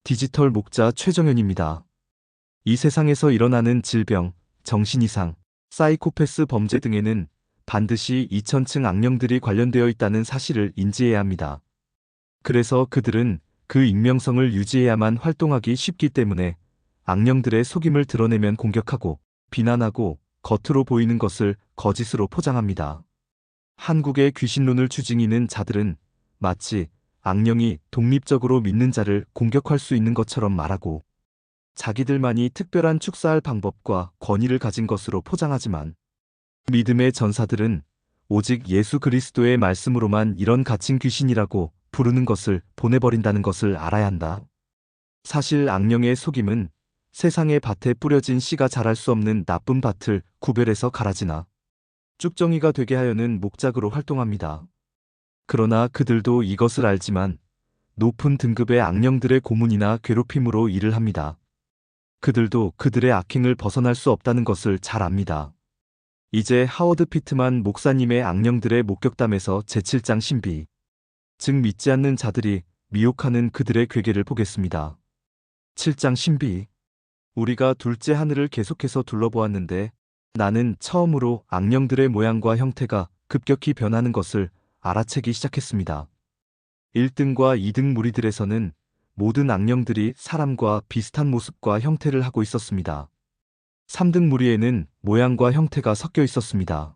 디지털 목자 최정현입니다. 이 세상에서 일어나는 질병, 정신이상, 사이코패스 범죄 등에는 반드시 2000층 악령들이 관련되어 있다는 사실을 인지해야 합니다. 그래서 그들은 그 익명성을 유지해야만 활동하기 쉽기 때문에 악령들의 속임을 드러내면 공격하고 비난하고 겉으로 보이는 것을 거짓으로 포장합니다. 한국의 귀신론을 추징이는 자들은 마치 악령이 독립적으로 믿는 자를 공격할 수 있는 것처럼 말하고 자기들만이 특별한 축사할 방법과 권위를 가진 것으로 포장하지만 믿음의 전사들은 오직 예수 그리스도의 말씀으로만 이런 갇힌 귀신이라고 부르는 것을 보내버린다는 것을 알아야 한다. 사실 악령의 속임은 세상의 밭에 뿌려진 씨가 자랄 수 없는 나쁜 밭을 구별해서 가라지나 쭉정이가 되게 하려는 목작으로 활동합니다. 그러나 그들도 이것을 알지만 높은 등급의 악령들의 고문이나 괴롭힘으로 일을 합니다. 그들도 그들의 악행을 벗어날 수 없다는 것을 잘 압니다. 이제 하워드 피트만 목사님의 악령들의 목격담에서 제7장 신비, 즉 믿지 않는 자들이 미혹하는 그들의 괴계를 보겠습니다. 7장 신비. 우리가 둘째 하늘을 계속해서 둘러보았는데 나는 처음으로 악령들의 모양과 형태가 급격히 변하는 것을 알아채기 시작했습니다. 1등과 2등 무리들에서는 모든 악령들이 사람과 비슷한 모습과 형태를 하고 있었습니다. 3등 무리에는 모양과 형태가 섞여 있었습니다.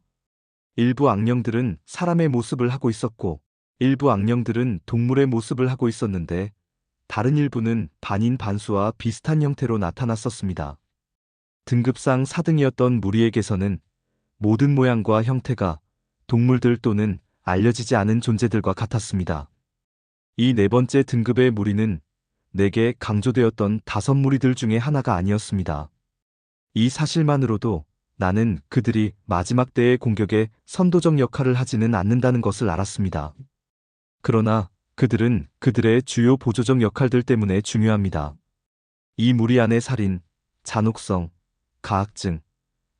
일부 악령들은 사람의 모습을 하고 있었고 일부 악령들은 동물의 모습을 하고 있었는데 다른 일부는 반인 반수와 비슷한 형태로 나타났었습니다. 등급상 4등이었던 무리에게서는 모든 모양과 형태가 동물들 또는 알려지지 않은 존재들과 같았습니다. 이 네 번째 등급의 무리는 내게 강조되었던 5무리들 중에 하나가 아니었습니다. 이 사실만으로도 나는 그들이 마지막 때의 공격에 선도적 역할을 하지는 않는다는 것을 알았습니다. 그러나 그들은 그들의 주요 보조적 역할들 때문에 중요합니다. 이 무리 안에 살인, 잔혹성, 가학증,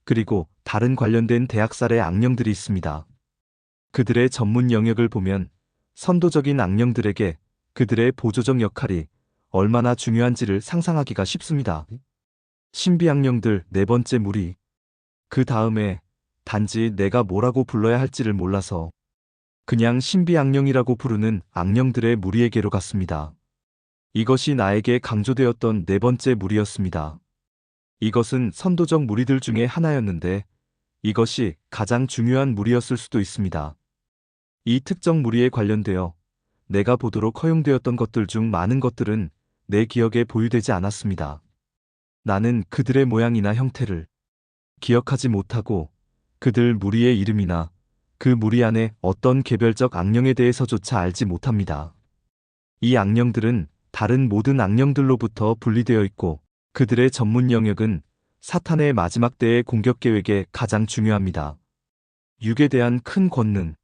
그리고 다른 관련된 대학살의 악령들이 있습니다. 그들의 전문 영역을 보면 선도적인 악령들에게 그들의 보조적 역할이 얼마나 중요한지를 상상하기가 쉽습니다. 신비 악령들 네 번째 무리. 그 다음에 단지 내가 뭐라고 불러야 할지를 몰라서 그냥 신비 악령이라고 부르는 악령들의 무리에게로 갔습니다. 이것이 나에게 강조되었던 네 번째 무리였습니다. 이것은 선도적 무리들 중에 하나였는데 이것이 가장 중요한 무리였을 수도 있습니다. 이 특정 무리에 관련되어 내가 보도록 허용되었던 것들 중 많은 것들은 내 기억에 보유되지 않았습니다. 나는 그들의 모양이나 형태를 기억하지 못하고 그들 무리의 이름이나 그 무리 안에 어떤 개별적 악령에 대해서조차 알지 못합니다. 이 악령들은 다른 모든 악령들로부터 분리되어 있고 그들의 전문 영역은 사탄의 마지막 때의 공격 계획에 가장 중요합니다. 육에 대한 큰 권능.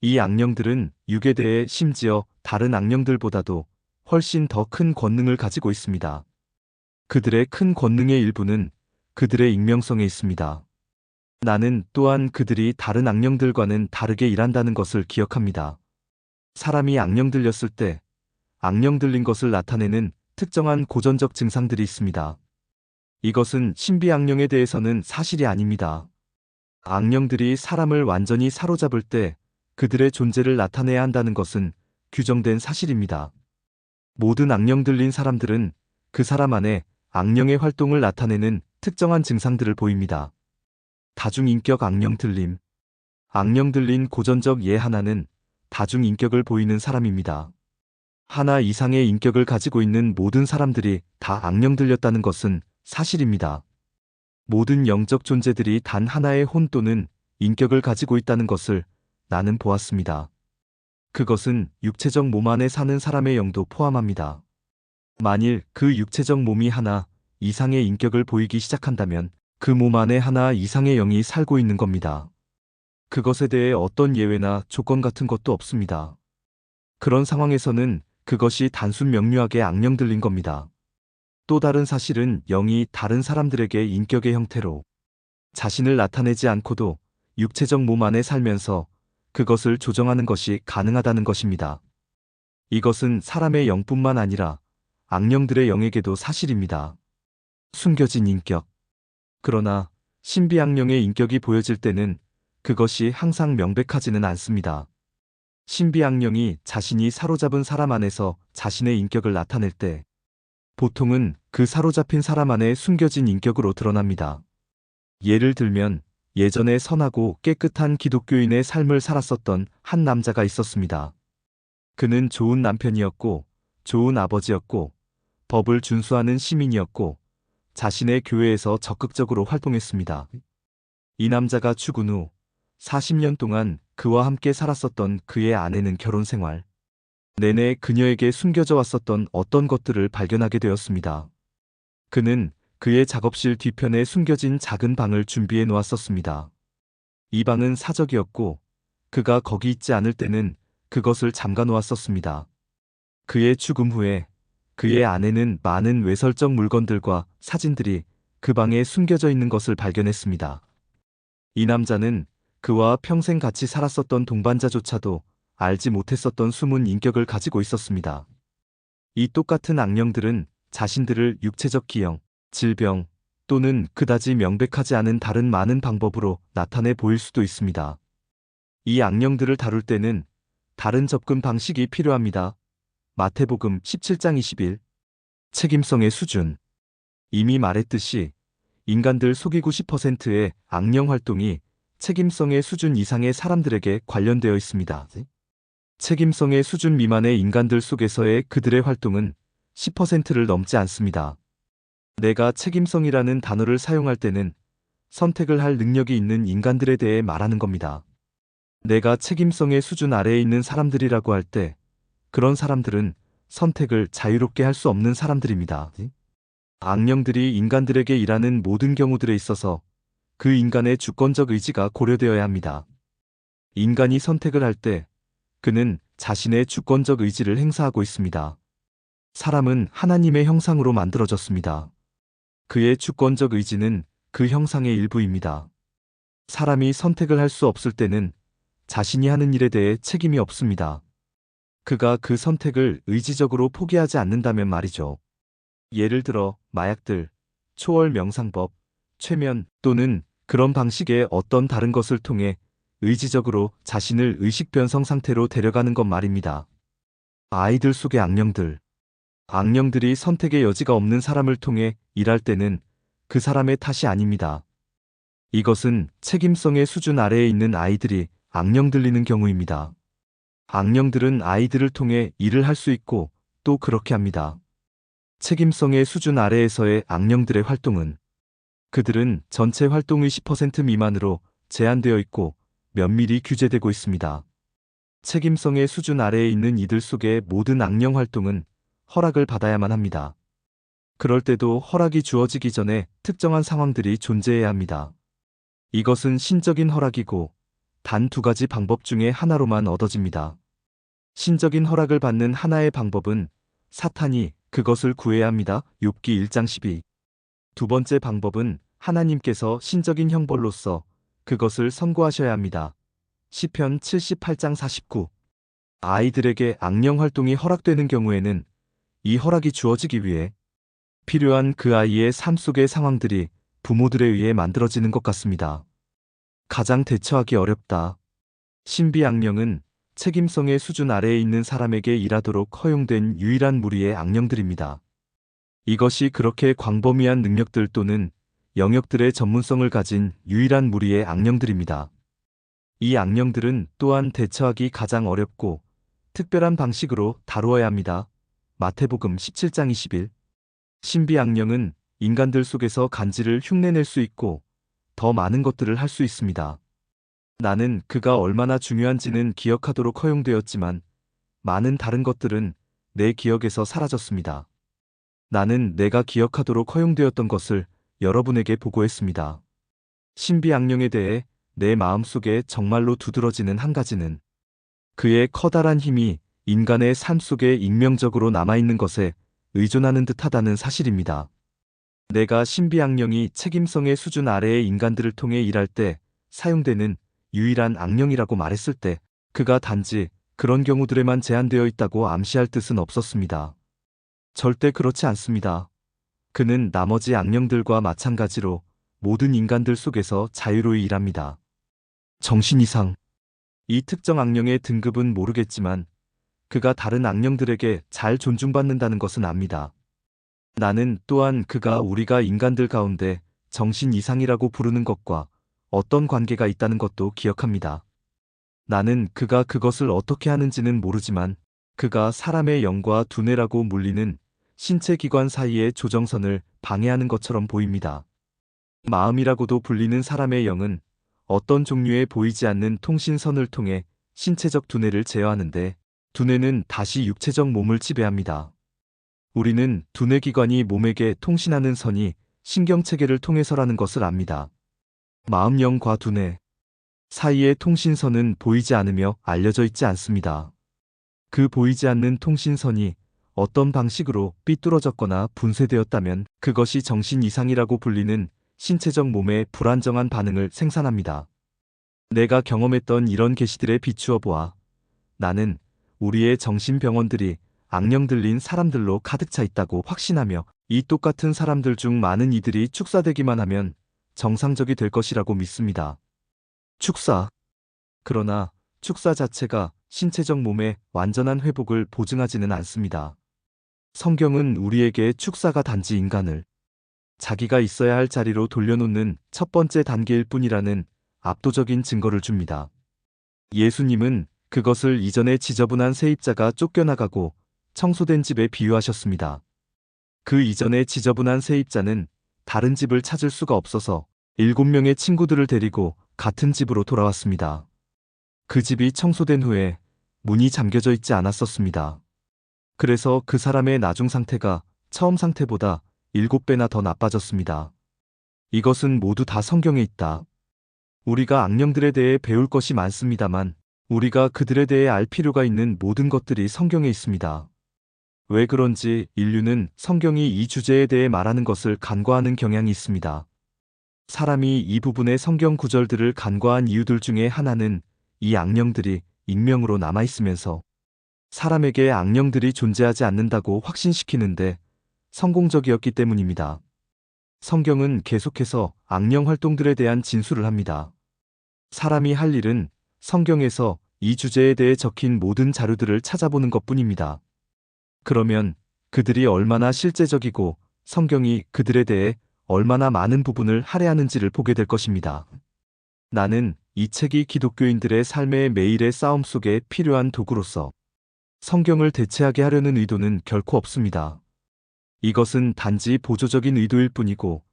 이 악령들은 육에 대해 심지어 다른 악령들보다도 훨씬 더 큰 권능을 가지고 있습니다. 그들의 큰 권능의 일부는 그들의 익명성에 있습니다. 나는 또한 그들이 다른 악령들과는 다르게 일한다는 것을 기억합니다. 사람이 악령 들렸을 때 악령 들린 것을 나타내는 특정한 고전적 증상들이 있습니다. 이것은 신비 악령에 대해서는 사실이 아닙니다. 악령들이 사람을 완전히 사로잡을 때 그들의 존재를 나타내야 한다는 것은 규정된 사실입니다. 모든 악령 들린 사람들은 그 사람 안에 악령의 활동을 나타내는 특정한 증상들을 보입니다. 다중인격 악령 들림. 악령 들린 고전적 예 하나는 다중인격을 보이는 사람입니다. 하나 이상의 인격을 가지고 있는 모든 사람들이 다 악령 들렸다는 것은 사실입니다. 모든 영적 존재들이 단 하나의 혼 또는 인격을 가지고 있다는 것을 나는 보았습니다. 그것은 육체적 몸 안에 사는 사람의 영도 포함합니다. 만일 그 육체적 몸이 하나 이상의 인격을 보이기 시작한다면 그 몸 안에 하나 이상의 영이 살고 있는 겁니다. 그것에 대해 어떤 예외나 조건 같은 것도 없습니다. 그런 상황에서는 그것이 단순 명료하게 악령 들린 겁니다. 또 다른 사실은 영이 다른 사람들에게 인격의 형태로 자신을 나타내지 않고도 육체적 몸 안에 살면서 그것을 조정하는 것이 가능하다는 것입니다. 이것은 사람의 영뿐만 아니라 악령들의 영에게도 사실입니다. 숨겨진 인격. 그러나 신비 악령의 인격이 보여질 때는 그것이 항상 명백하지는 않습니다. 신비 악령이 자신이 사로잡은 사람 안에서 자신의 인격을 나타낼 때 보통은 그 사로잡힌 사람 안에 숨겨진 인격으로 드러납니다. 예를 들면 예전에 선하고 깨끗한 기독교인의 삶을 살았었던 한 남자가 있었습니다. 그는 좋은 남편이었고 좋은 아버지였고 법을 준수하는 시민이었고 자신의 교회에서 적극적으로 활동했습니다. 이 남자가 죽은 후 40년 동안 그와 함께 살았었던 그의 아내는 결혼 생활 내내 그녀에게 숨겨져 왔었던 어떤 것들을 발견하게 되었습니다. 그는 그의 작업실 뒤편에 숨겨진 작은 방을 준비해 놓았었습니다. 이 방은 사적이었고 그가 거기 있지 않을 때는 그것을 잠가 놓았었습니다. 그의 죽음 후에 그의 아내는 많은 외설적 물건들과 사진들이 그 방에 숨겨져 있는 것을 발견했습니다. 이 남자는 그와 평생 같이 살았었던 동반자조차도 알지 못했었던 숨은 인격을 가지고 있었습니다. 이 똑같은 악령들은 자신들을 육체적 기형, 질병 또는 그다지 명백하지 않은 다른 많은 방법으로 나타내 보일 수도 있습니다. 이 악령들을 다룰 때는 다른 접근 방식이 필요합니다. 마태복음 17장 21. 책임성의 수준. 이미 말했듯이 인간들 속이 90%의 악령 활동이 책임성의 수준 이상의 사람들에게 관련되어 있습니다. 책임성의 수준 미만의 인간들 속에서의 그들의 활동은 10%를 넘지 않습니다. 내가 책임성이라는 단어를 사용할 때는 선택을 할 능력이 있는 인간들에 대해 말하는 겁니다. 내가 책임성의 수준 아래에 있는 사람들이라고 할 때 그런 사람들은 선택을 자유롭게 할 수 없는 사람들입니다. 악령들이 인간들에게 일하는 모든 경우들에 있어서 그 인간의 주권적 의지가 고려되어야 합니다. 인간이 선택을 할 때 그는 자신의 주권적 의지를 행사하고 있습니다. 사람은 하나님의 형상으로 만들어졌습니다. 그의 주권적 의지는 그 형상의 일부입니다. 사람이 선택을 할 수 없을 때는 자신이 하는 일에 대해 책임이 없습니다. 그가 그 선택을 의지적으로 포기하지 않는다면 말이죠. 예를 들어 마약들, 초월 명상법, 최면 또는 그런 방식의 어떤 다른 것을 통해 의지적으로 자신을 의식 변성 상태로 데려가는 것 말입니다. 아이들 속의 악령들. 악령들이 선택의 여지가 없는 사람을 통해 일할 때는 그 사람의 탓이 아닙니다. 이것은 책임성의 수준 아래에 있는 아이들이 악령 들리는 경우입니다. 악령들은 아이들을 통해 일을 할 수 있고 또 그렇게 합니다. 책임성의 수준 아래에서의 악령들의 활동은 그들은 전체 활동의 10% 미만으로 제한되어 있고 면밀히 규제되고 있습니다. 책임성의 수준 아래에 있는 이들 속의 모든 악령 활동은 허락을 받아야만 합니다. 그럴 때도 허락이 주어지기 전에 특정한 상황들이 존재해야 합니다. 이것은 신적인 허락이고 단 2가지 방법 중에 하나로만 얻어집니다. 신적인 허락을 받는 하나의 방법은 사탄이 그것을 구해야 합니다. 욥기 1장 12. 두 번째 방법은 하나님께서 신적인 형벌로서 그것을 선고하셔야 합니다. 시편 78장 49. 아이들에게 악령 활동이 허락되는 경우에는 이 허락이 주어지기 위해 필요한 그 아이의 삶 속의 상황들이 부모들에 의해 만들어지는 것 같습니다. 가장 대처하기 어렵다. 신비 악령은 책임성의 수준 아래에 있는 사람에게 일하도록 허용된 유일한 무리의 악령들입니다. 이것이 그렇게 광범위한 능력들 또는 영역들의 전문성을 가진 유일한 무리의 악령들입니다. 이 악령들은 또한 대처하기 가장 어렵고 특별한 방식으로 다루어야 합니다. 마태복음 17장 21. 신비 악령은 인간들 속에서 간지를 흉내낼 수 있고 더 많은 것들을 할 수 있습니다. 나는 그가 얼마나 중요한지는 기억하도록 허용되었지만 많은 다른 것들은 내 기억에서 사라졌습니다. 나는 내가 기억하도록 허용되었던 것을 여러분에게 보고했습니다. 신비 악령에 대해 내 마음속에 정말로 두드러지는 한 가지는 그의 커다란 힘이 인간의 삶 속에 익명적으로 남아있는 것에 의존하는 듯하다는 사실입니다. 내가 신비 악령이 책임성의 수준 아래의 인간들을 통해 일할 때 사용되는 유일한 악령이라고 말했을 때 그가 단지 그런 경우들에만 제한되어 있다고 암시할 뜻은 없었습니다. 절대 그렇지 않습니다. 그는 나머지 악령들과 마찬가지로 모든 인간들 속에서 자유로이 일합니다. 정신 이상. 이 특정 악령의 등급은 모르겠지만 그가 다른 악령들에게 잘 존중받는다는 것은 압니다. 나는 또한 그가 우리가 인간들 가운데 정신 이상이라고 부르는 것과 어떤 관계가 있다는 것도 기억합니다. 나는 그가 그것을 어떻게 하는지는 모르지만 그가 사람의 영과 두뇌라고 물리는 신체 기관 사이의 조정선을 방해하는 것처럼 보입니다. 마음이라고도 불리는 사람의 영은 어떤 종류의 보이지 않는 통신선을 통해 신체적 두뇌를 제어하는데 두뇌는 다시 육체적 몸을 지배합니다. 우리는 두뇌 기관이 몸에게 통신하는 선이 신경체계를 통해서라는 것을 압니다. 마음영과 두뇌 사이의 통신선은 보이지 않으며 알려져 있지 않습니다. 그 보이지 않는 통신선이 어떤 방식으로 삐뚤어졌거나 분쇄되었다면 그것이 정신 이상이라고 불리는 신체적 몸의 불안정한 반응을 생산합니다. 내가 경험했던 이런 계시들에 비추어 보아 나는 우리의 정신병원들이 악령 들린 사람들로 가득 차 있다고 확신하며 이 똑같은 사람들 중 많은 이들이 축사되기만 하면 정상적이 될 것이라고 믿습니다. 축사. 그러나 축사 자체가 신체적 몸의 완전한 회복을 보증하지는 않습니다. 성경은 우리에게 축사가 단지 인간을 자기가 있어야 할 자리로 돌려놓는 첫 번째 단계일 뿐이라는 압도적인 증거를 줍니다. 예수님은 그것을 이전에 지저분한 세입자가 쫓겨나가고 청소된 집에 비유하셨습니다. 그 이전에 지저분한 세입자는 다른 집을 찾을 수가 없어서 7명의 친구들을 데리고 같은 집으로 돌아왔습니다. 그 집이 청소된 후에 문이 잠겨져 있지 않았었습니다. 그래서 그 사람의 나중 상태가 처음 상태보다 7배나 더 나빠졌습니다. 이것은 모두 다 성경에 있다. 우리가 악령들에 대해 배울 것이 많습니다만 우리가 그들에 대해 알 필요가 있는 모든 것들이 성경에 있습니다. 왜 그런지 인류는 성경이 이 주제에 대해 말하는 것을 간과하는 경향이 있습니다. 사람이 이 부분의 성경 구절들을 간과한 이유들 중에 하나는 이 악령들이 익명으로 남아있으면서 사람에게 악령들이 존재하지 않는다고 확신시키는데 성공적이었기 때문입니다. 성경은 계속해서 악령 활동들에 대한 진술을 합니다. 사람이 할 일은 성경에서 이 주제에 대해 적힌 모든 자료들을 찾아보는 것뿐입니다. 그러면 그들이 얼마나 실제적이고 성경이 그들에 대해 얼마나 많은 부분을 할애하는지를 보게 될 것입니다. 나는 이 책이 기독교인들의 삶의 매일의 싸움 속에 필요한 도구로서 성경을 대체하게 하려는 의도는 결코 없습니다. 이것은 단지 보조적인 의도일 뿐이고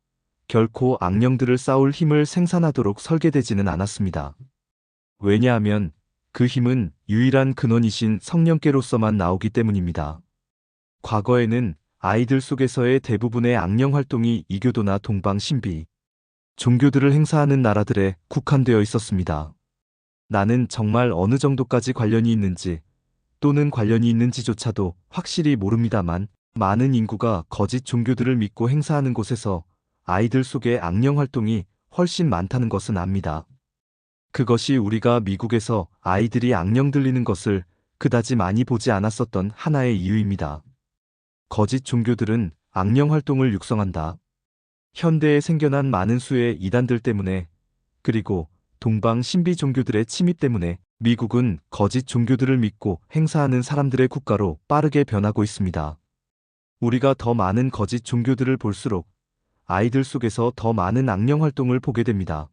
결코 악령들을 싸울 힘을 생산하도록 설계되지는 않았습니다. 왜냐하면 그 힘은 유일한 근원이신 성령께로서만 나오기 때문입니다. 과거에는 아이들 속에서의 대부분의 악령 활동이 이교도나 동방 신비, 종교들을 행사하는 나라들에 국한되어 있었습니다. 나는 정말 어느 정도까지 관련이 있는지 또는 관련이 있는지조차도 확실히 모릅니다만 많은 인구가 거짓 종교들을 믿고 행사하는 곳에서 아이들 속의 악령 활동이 훨씬 많다는 것은 압니다. 그것이 우리가 미국에서 아이들이 악령 들리는 것을 그다지 많이 보지 않았었던 하나의 이유입니다. 거짓 종교들은 악령 활동을 육성한다. 현대에 생겨난 많은 수의 이단들 때문에 그리고 동방 신비 종교들의 침입 때문에 미국은 거짓 종교들을 믿고 행사하는 사람들의 국가로 빠르게 변하고 있습니다. 우리가 더 많은 거짓 종교들을 볼수록 아이들 속에서 더 많은 악령 활동을 보게 됩니다.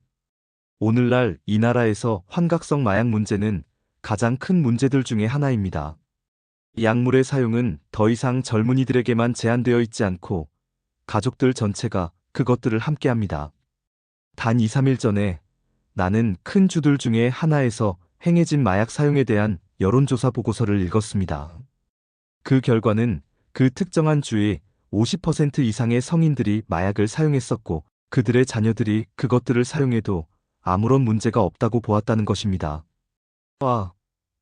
오늘날 이 나라에서 환각성 마약 문제는 가장 큰 문제들 중에 하나입니다. 약물의 사용은 더 이상 젊은이들에게만 제한되어 있지 않고 가족들 전체가 그것들을 함께합니다. 단 2-3일 전에 나는 큰 주들 중에 하나에서 행해진 마약 사용에 대한 여론조사 보고서를 읽었습니다. 그 결과는 그 특정한 주의 50% 이상의 성인들이 마약을 사용했었고 그들의 자녀들이 그것들을 사용해도 아무런 문제가 없다고 보았다는 것입니다.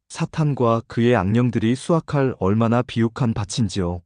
사탄과 그의 악령들이 수확할 얼마나 비옥한 밭인지요.